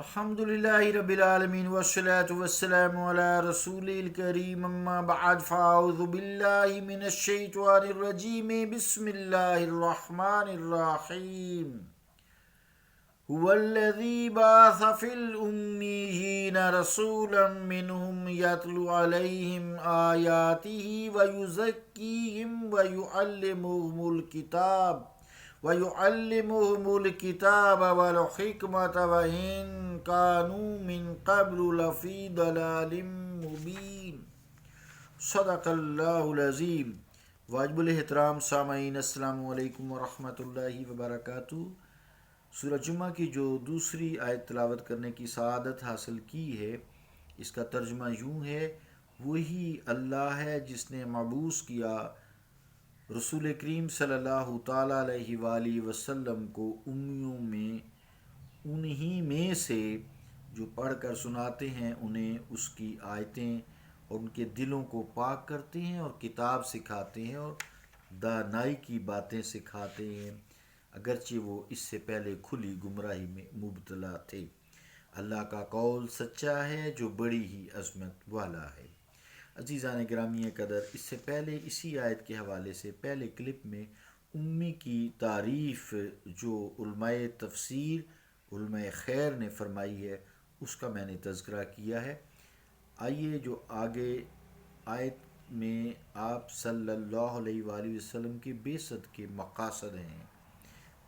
الحمدللہ رب العالمین والصلاة والسلام علی رسول الکریم اما بعد فاعوذ باللہ من الشیطان الرجیم بسم اللہ الرحمن الرحیم هو الذی بعث فی الأمیین رسولا منهم یتلو علیہم آیاتہ ویزکیہم ویعلمہم الکتاب والحکمۃ وإن كانوا من قبل لفی ضلال مبین۔ صدق اللہ العظیم۔ واجب الاحترام سامعین، السلام علیکم ورحمۃ اللہ وبرکاتہ۔ سورہ جمعہ کی جو دوسری آیت تلاوت کرنے کی سعادت حاصل کی ہے، اس کا ترجمہ یوں ہے: وہی اللہ ہے جس نے مبعوث کیا رسول کریم صلی اللہ تعالیٰ علیہ وآلہ وسلم کو امیوں میں، انہی میں سے جو پڑھ کر سناتے ہیں انہیں اس کی آیتیں اور ان کے دلوں کو پاک کرتے ہیں اور کتاب سکھاتے ہیں اور دانائی کی باتیں سکھاتے ہیں، اگرچہ وہ اس سے پہلے کھلی گمراہی میں مبتلا تھے۔ اللہ کا قول سچا ہے جو بڑی ہی عظمت والا ہے۔ عزیزان گرامی قدر، اس سے پہلے اسی آیت کے حوالے سے پہلے کلپ میں امی کی تعریف جو علماء تفسیر، علماء خیر نے فرمائی ہے، اس کا میں نے تذکرہ کیا ہے۔ آئیے جو آگے آیت میں آپ صلی اللہ علیہ وآلہ وسلم کی بعثت کے مقاصد ہیں،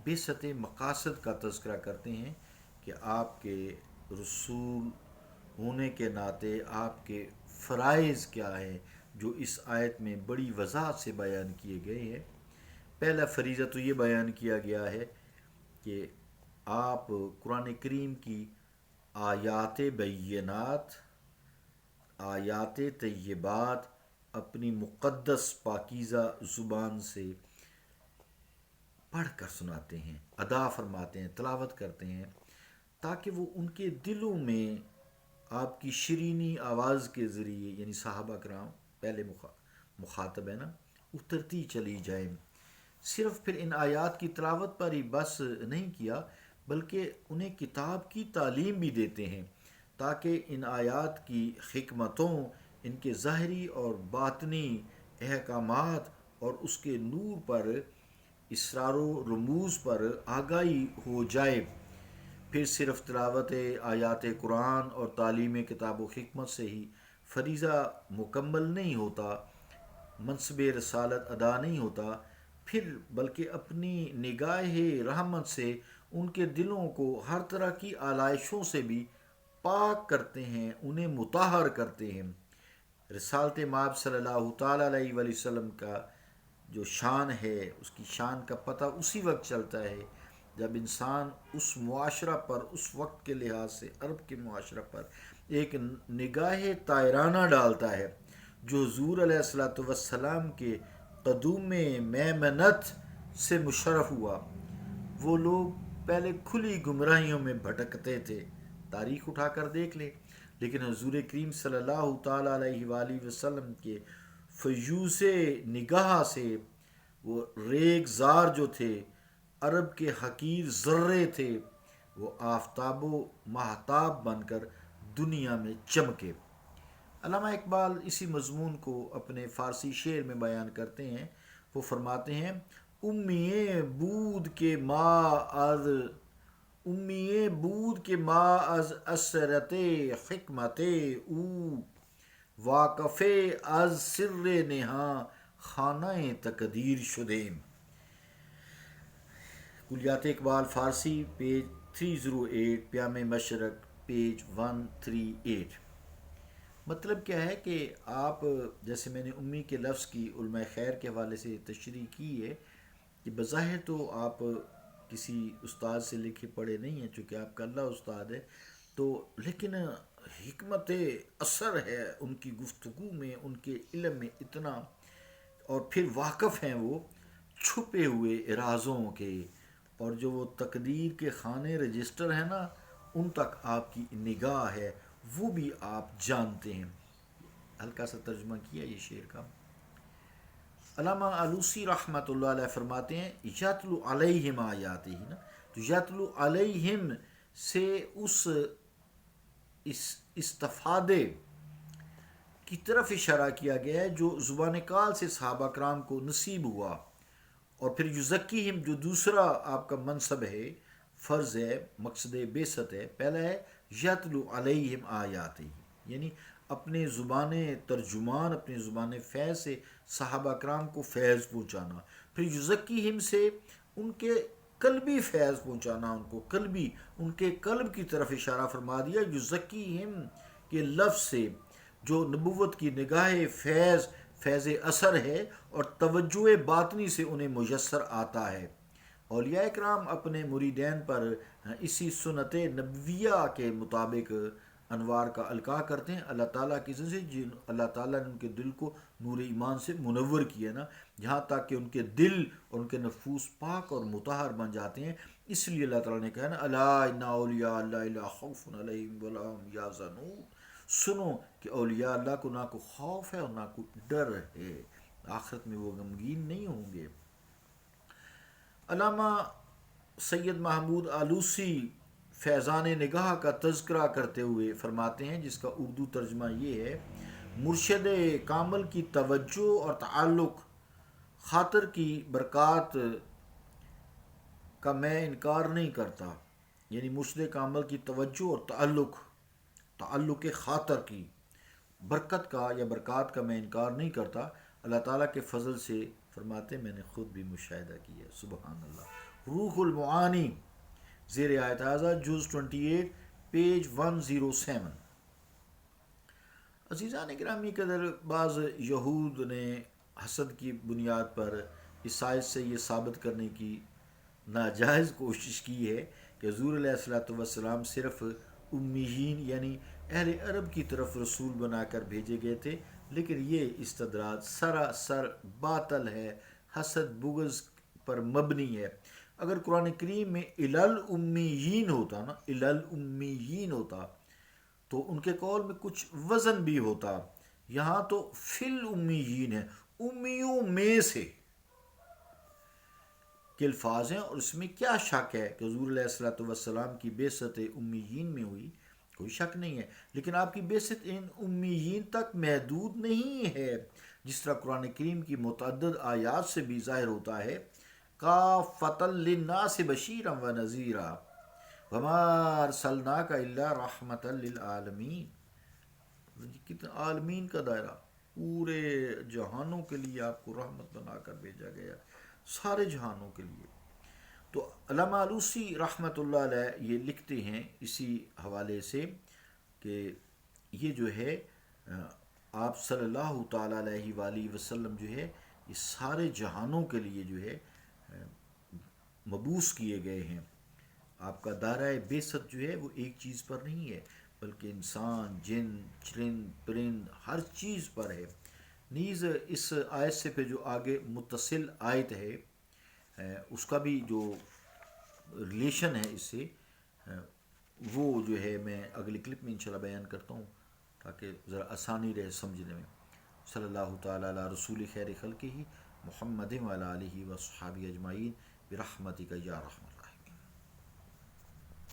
بعثت مقاصد کا تذکرہ کرتے ہیں کہ آپ کے رسول ہونے کے ناطے آپ کے فرائض کیا ہیں جو اس آیت میں بڑی وضاحت سے بیان کیے گئے ہیں۔ پہلا فریضہ تو یہ بیان کیا گیا ہے کہ آپ قرآن کریم کی آیات بینات، آیات طیبات اپنی مقدس پاکیزہ زبان سے پڑھ کر سناتے ہیں، ادا فرماتے ہیں، تلاوت کرتے ہیں، تاکہ وہ ان کے دلوں میں آپ کی شرینی آواز کے ذریعے، یعنی صحابہ کرام پہلے مخاطب ہے نا، اترتی چلی جائیں۔ صرف پھر ان آیات کی تلاوت پر ہی بس نہیں کیا، بلکہ انہیں کتاب کی تعلیم بھی دیتے ہیں تاکہ ان آیات کی حکمتوں، ان کے ظاہری اور باطنی احکامات اور اس کے نور پر، اسرار و رموز پر آگاہی ہو جائے۔ پھر صرف تلاوت آیات قرآن اور تعلیم کتاب و حکمت سے ہی فریضہ مکمل نہیں ہوتا، منصب رسالت ادا نہیں ہوتا، پھر بلکہ اپنی نگاہ رحمت سے ان کے دلوں کو ہر طرح کی آلائشوں سے بھی پاک کرتے ہیں، انہیں مطہر کرتے ہیں۔ رسالت مآب صلی اللہ تعالیٰ علیہ وآلہ وسلم کا جو شان ہے، اس کی شان کا پتہ اسی وقت چلتا ہے جب انسان اس معاشرہ پر، اس وقت کے لحاظ سے عرب کے معاشرہ پر ایک نگاہ طائرانہ ڈالتا ہے جو حضور علیہ السلام کے قدوم میمنت سے مشرف ہوا۔ وہ لوگ پہلے کھلی گمراہیوں میں بھٹکتے تھے، تاریخ اٹھا کر دیکھ لیں، لیکن حضور کریم صلی اللہ تعالیٰ علیہ وآلہ وسلم کے فیوز نگاہ سے وہ ریگ زار جو تھے، عرب کے حقیر ذرے تھے، وہ آفتاب و ماہتاب بن کر دنیا میں چمکے۔ علامہ اقبال اسی مضمون کو اپنے فارسی شعر میں بیان کرتے ہیں۔ وہ فرماتے ہیں: امیے بود کے ما از اسرت حکمت او، واقف از سر نہاں خانہ تقدیر شدیم۔ کلیات اقبال فارسی، پیج 308، پیام مشرق، پیج 138۔ مطلب کیا ہے کہ آپ، جیسے میں نے امی کے لفظ کی علماء خیر کے حوالے سے تشریح کی ہے کہ بظاہر تو آپ کسی استاد سے لکھے پڑھے نہیں ہیں، چونکہ آپ کا اللہ استاد ہے، تو لیکن حکمت اثر ہے ان کی گفتگو میں، ان کے علم میں اتنا، اور پھر واقف ہیں وہ چھپے ہوئے رازوں کے، اور جو وہ تقدیر کے خانے رجسٹر ہیں نا، ان تک آپ کی نگاہ ہے، وہ بھی آپ جانتے ہیں۔ ہلکا سا ترجمہ کیا یہ شعر کا۔ علامہ علوسی رحمۃ اللہ علیہ فرماتے ہیں: یتلو علیہم آیاتہ، نا تو یتلو علیہم سے اس اس استفادے کی طرف اشارہ کیا گیا ہے جو زبان کال سے صحابہ کرام کو نصیب ہوا. اور پھر یزکیہم جو دوسرا آپ کا منصب ہے، فرض ہے، مقصد بعثت ہے، پہلا ہے یتلو علیہم آیاتہ، یعنی اپنے زبان ترجمان، اپنے زبان فیض سے صحابہ کرام کو فیض پہنچانا. پھر یزکیہم سے ان کے قلبی فیض پہنچانا، ان کو قلبی، ان کے قلب کی طرف اشارہ فرما دیا. یزکیہم کے لفظ سے جو نبوت کی نگاہ فیض، فیض اثر ہے اور توجہ باطنی سے انہیں میسر آتا ہے. اولیاء کرام اپنے مریدین پر اسی سنت نبویہ کے مطابق انوار کا القاء کرتے ہیں. اللہ تعالیٰ کی ذریعے جن اللہ تعالیٰ نے ان کے دل کو نور ایمان سے منور کیا نا، جہاں تک کہ ان کے دل اور ان کے نفوس پاک اور مطہر بن جاتے ہیں. اس لیے اللہ تعالیٰ نے کہا نا، الا ان اولیاء اللہ لا خوف علیہم ولا هم یحزنون، سنو کہ اولیاء اللہ کو نہ کوئی خوف ہے اور نہ کوئی ڈر ہے، آخرت میں وہ غمگین نہیں ہوں گے. علامہ سید محمود آلوسی فیضان نگاہ کا تذکرہ کرتے ہوئے فرماتے ہیں، جس کا اردو ترجمہ یہ ہے: مرشد کامل کی توجہ اور تعلق خاطر کی برکات کا میں انکار نہیں کرتا. یعنی مرشد کامل کی توجہ اور تعلق خاطر کی برکت کا یا برکات کا میں انکار نہیں کرتا. اللہ تعالیٰ کے فضل سے فرماتے میں نے خود بھی مشاہدہ کیا. سبحان اللہ. روح المعانی زیر آیت ھذا جز 28 پیج 107. عزیزان گرامی قدر، بعض یہود نے حسد کی بنیاد پر اس آیت سے یہ ثابت کرنے کی ناجائز کوشش کی ہے کہ حضور علیہ الصلوۃ والسلام صرف امیین یعنی اہل عرب کی طرف رسول بنا کر بھیجے گئے تھے، لیکن یہ استدراج سراسر باطل ہے، حسد بغض پر مبنی ہے. اگر قرآن کریم میں الامیین ہوتا تو ان کے قول میں کچھ وزن بھی ہوتا. یہاں تو فی الامیین ہے، امیوں میں سے کے الفاظ ہیں، اور اس میں کیا شک ہے کہ حضور علیہ الصلوۃ والسلام کی بعثت امیین میں ہوئی؟ کوئی شک نہیں ہے. لیکن آپ کی بعثت ان امیین تک محدود نہیں ہے، جس طرح قرآن کریم کی متعدد آیات سے بھی ظاہر ہوتا ہے. کافۃ للناس بشیرا ونذیرا وما ارسلناک الا رحمۃ للعالمین. کتنا عالمین کا دائرہ، پورے جہانوں کے لیے آپ کو رحمت بنا کر بھیجا گیا، سارے جہانوں کے لیے. تو علامہ آلوسی رحمۃ اللہ علیہ یہ لکھتے ہیں اسی حوالے سے کہ یہ جو ہے آپ صلی اللہ تعالیٰ علیہ وآلہ وسلم جو ہے یہ سارے جہانوں کے لیے جو ہے مبعوث کیے گئے ہیں. آپ کا دائرۂ بعثت جو ہے وہ ایک چیز پر نہیں ہے، بلکہ انسان، جن، چرند، پرند، ہر چیز پر ہے. نیز اس آیت سے پھر جو آگے متصل آیت ہے اس کا بھی جو ریلیشن ہے اس سے، وہ جو ہے میں اگلی کلپ میں انشاءاللہ بیان کرتا ہوں تاکہ ذرا آسانی رہے سمجھنے میں. صلی اللہ تعالیٰ علی رسول خیر خلقہ محمد وعلی آلہ وصحبہ اجمعین برحمتک یا رحمت.